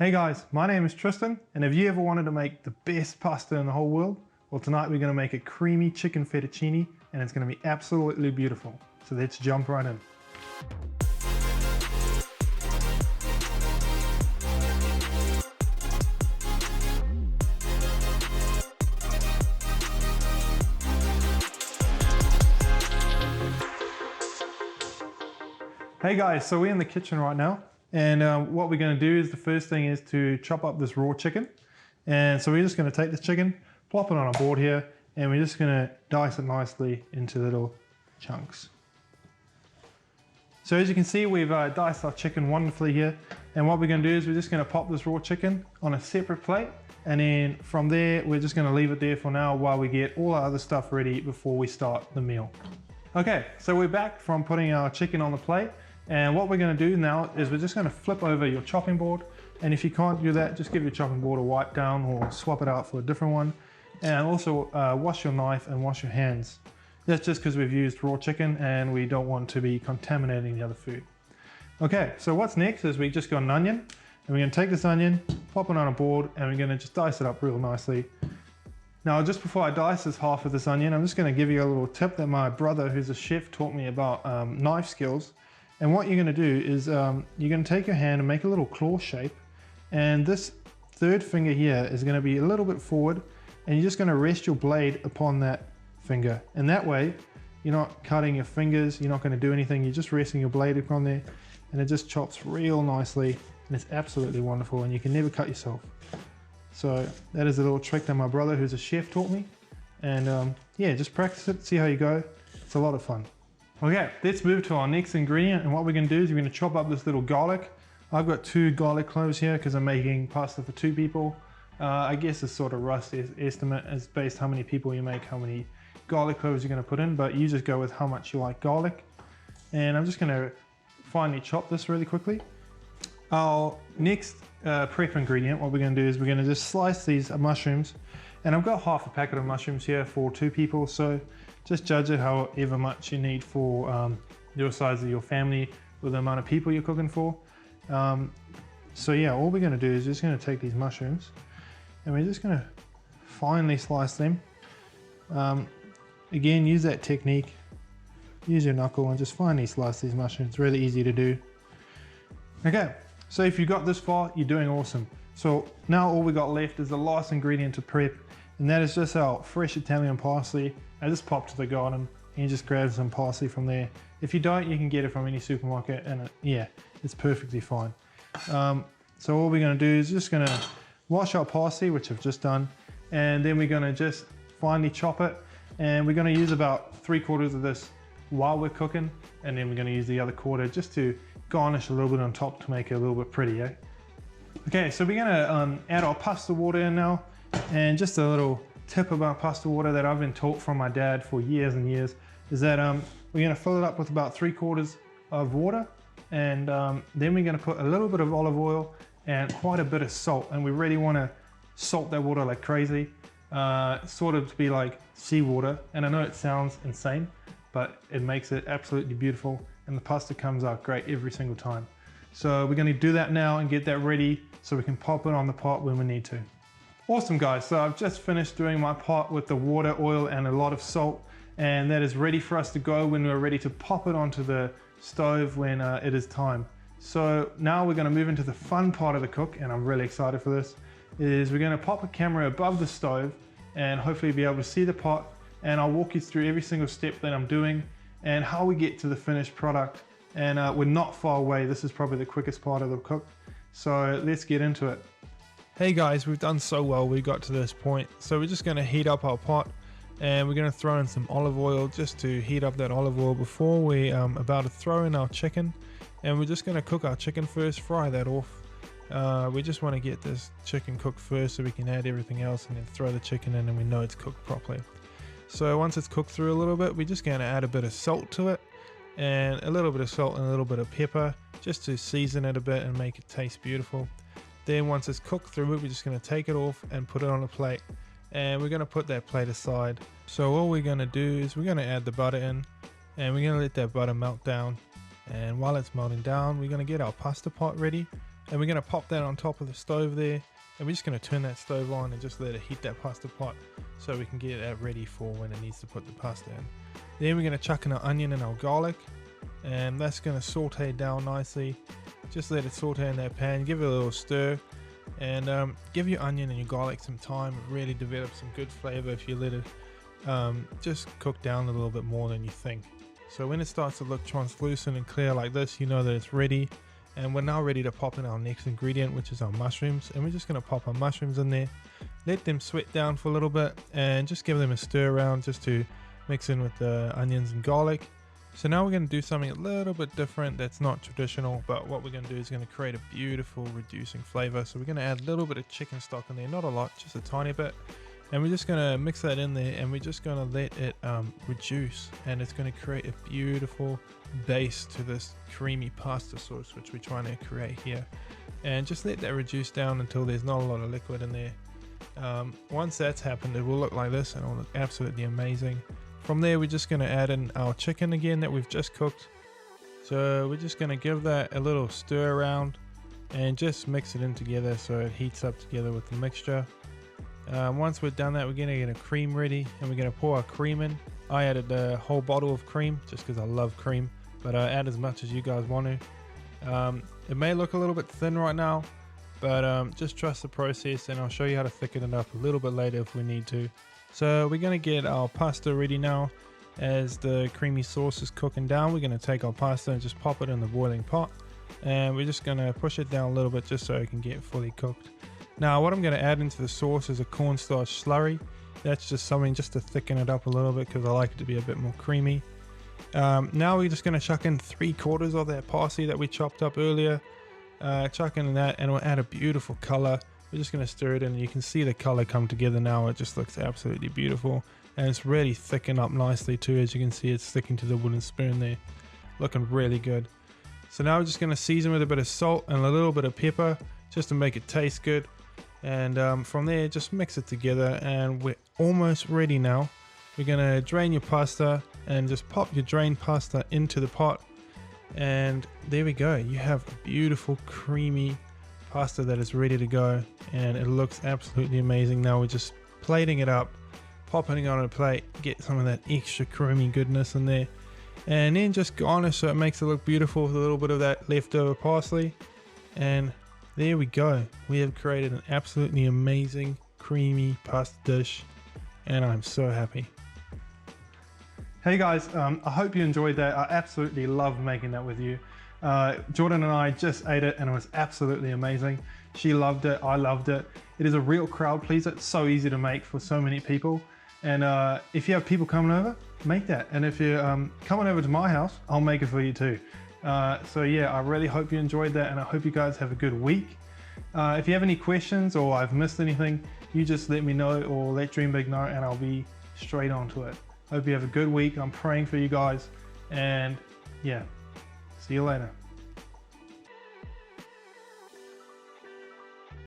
Hey guys, my name is Tristan, and if you ever wanted to make the best pasta in the whole world, well tonight we're going to make a creamy chicken fettuccine and it's going to be absolutely beautiful. So let's jump right in. Hey guys, so we're in the kitchen right now. And what we're going to do is the first thing is to chop up this raw chicken. And so we're just going to take this chicken, plop it on a board here, and we're just going to dice it nicely into little chunks. So as you can see, we've diced our chicken wonderfully here. And what we're going to do is we're just going to pop this raw chicken on a separate plate. And then from there, we're just going to leave it there for now while we get all our other stuff ready before we start the meal. Okay, so we're back from putting our chicken on the plate. And what we're going to do now is we're just going to flip over your chopping board. And if you can't do that, just give your chopping board a wipe down or swap it out for a different one. And also wash your knife and wash your hands. That's just because we've used raw chicken and we don't want to be contaminating the other food. Okay, so what's next is we just got an onion. And we're going to take this onion, pop it on a board, and we're going to just dice it up real nicely. Now, just before I dice this half of this onion, I'm just going to give you a little tip that my brother, who's a chef, taught me about knife skills. And what you're going to do is you're going to take your hand and make a little claw shape. And this third finger here is going to be a little bit forward. And you're just going to rest your blade upon that finger. And that way, you're not cutting your fingers. You're not going to do anything. You're just resting your blade upon there. And it just chops real nicely. And it's absolutely wonderful. And you can never cut yourself. So that is a little trick that my brother, who's a chef, taught me. And yeah, just practice it. See how you go. It's a lot of fun. Okay, let's move to our next ingredient, and what we're going to do is we're going to chop up this little garlic. I've got 2 garlic cloves here because I'm making pasta for 2 people. I guess it's sort of rough estimate is based how many people you make, how many garlic cloves you're going to put in, but you just go with how much you like garlic. And I'm just going to finely chop this really quickly. Our next prep ingredient, what we're going to do is we're going to just slice these mushrooms. And I've got half a packet of mushrooms here for 2 people, so just judge it however much you need for your size of your family with the amount of people you're cooking for. So yeah, all we're going to do is just going to take these mushrooms and we're just going to finely slice them. Again, use that technique, use your knuckle and just finely slice these mushrooms. It's really easy to do. Okay, so if you got this far, you're doing awesome. So now all we got left is the last ingredient to prep, and that is just our fresh Italian parsley. I just pop to the garden and you just grab some parsley from there. If you don't, you can get it from any supermarket, and yeah, it's perfectly fine. So all we're going to do is just going to wash our parsley, which I've just done, and then we're going to just finely chop it, and we're going to use about 3/4 of this while we're cooking, and then we're going to use the other quarter just to garnish a little bit on top to make it a little bit pretty, eh? Okay, so we're going to add our pasta water in now, and just a little tip about pasta water that I've been taught from my dad for years and years is that we're going to fill it up with about 3/4 of water, and then we're going to put a little bit of olive oil and quite a bit of salt, and we really want to salt that water like crazy, sort of to be like seawater. And I know it sounds insane, but it makes it absolutely beautiful, and the pasta comes out great every single time. So we're going to do that now and get that ready so we can pop it on the pot when we need to. Awesome guys, so I've just finished doing my pot with the water, oil and a lot of salt, and that is ready for us to go when we're ready to pop it onto the stove when it is time. So now we're going to move into the fun part of the cook, and I'm really excited for this, is we're going to pop a camera above the stove and hopefully be able to see the pot, and I'll walk you through every single step that I'm doing and how we get to the finished product. And we're not far away. This is probably the quickest part of the cook. So let's get into it. Hey guys, we've done so well we got to this point. So we're just going to heat up our pot, and we're going to throw in some olive oil just to heat up that olive oil before we about to throw in our chicken. And we're just going to cook our chicken first, fry that off. We just want to get this chicken cooked first so we can add everything else and then throw the chicken in and we know it's cooked properly. So once it's cooked through a little bit, we're just going to add a bit of salt to it, and a little bit of salt and a little bit of pepper just to season it a bit and make it taste beautiful. Then once it's cooked through it, we're just going to take it off and put it on a plate, and we're going to put that plate aside. So all we're going to do is we're going to add the butter in, and we're going to let that butter melt down. And while it's melting down, we're going to get our pasta pot ready, and we're going to pop that on top of the stove there, and we're just going to turn that stove on and just let it heat that pasta pot so we can get it ready for when it needs to put the pasta in. Then we're going to chuck in our onion and our garlic, and that's going to saute down nicely. Just let it saute in that pan, give it a little stir, and give your onion and your garlic some time. It really develops some good flavor if you let it just cook down a little bit more than you think. So when it starts to look translucent and clear like this, you know that it's ready. And we're now ready to pop in our next ingredient, which is our mushrooms. And we're just going to pop our mushrooms in there, let them sweat down for a little bit, and just give them a stir around just to mix in with the onions and garlic. So now we're going to do something a little bit different that's not traditional, but what we're going to do is going to create a beautiful reducing flavor. So we're going to add a little bit of chicken stock in there, not a lot, just a tiny bit. And we're just going to mix that in there, and we're just going to let it reduce, and it's going to create a beautiful base to this creamy pasta sauce which we're trying to create here. And just let that reduce down until there's not a lot of liquid in there. Once that's happened, it will look like this, and it will look absolutely amazing. From there, we're just going to add in our chicken again that we've just cooked. So we're just going to give that a little stir around and just mix it in together so it heats up together with the mixture. Once we've done that, we're going to get a cream ready, and we're going to pour our cream in. I added a whole bottle of cream just because I love cream, but add as much as you guys want to. It may look a little bit thin right now, but just trust the process, and I'll show you how to thicken it up a little bit later if we need to. So we're going to get our pasta ready now. As the creamy sauce is cooking down, we're going to take our pasta and just pop it in the boiling pot, and we're just going to push it down a little bit just so it can get fully cooked. Now what I'm going to add into the sauce is a cornstarch slurry. That's just something just to thicken it up a little bit because I like it to be a bit more creamy. Now we're just going to chuck in 3/4 of that parsley that we chopped up earlier. Chuck in that, and we'll add a beautiful color. We're just going to stir it in, and you can see the color come together now. It just looks absolutely beautiful, and it's really thickened up nicely too. As you can see, it's sticking to the wooden spoon there, looking really good. So now we're just going to season with a bit of salt and a little bit of pepper just to make it taste good. And from there, just mix it together, and we're almost ready now. We're going to drain your pasta and just pop your drained pasta into the pot, and there we go. You have a beautiful creamy pasta that is ready to go, and it looks absolutely amazing. Now we're just plating it up, popping it on a plate, get some of that extra creamy goodness in there, and then just garnish so it makes it look beautiful with a little bit of that leftover parsley. And there we go. We have created an absolutely amazing creamy pasta dish, and I'm so happy. Hey guys, I hope you enjoyed that. I absolutely love making that with you. Jordan and I just ate it, and it was absolutely amazing. She loved it, I loved it. It is a real crowd pleaser. It's so easy to make for so many people. And if you have people coming over, make that. And if you're coming over to my house, I'll make it for you too. So yeah, I really hope you enjoyed that, and I hope you guys have a good week. If you have any questions or I've missed anything, you just let me know or let Dream Big know, and I'll be straight on to it. Hope you have a good week. I'm praying for you guys, and yeah, see you later.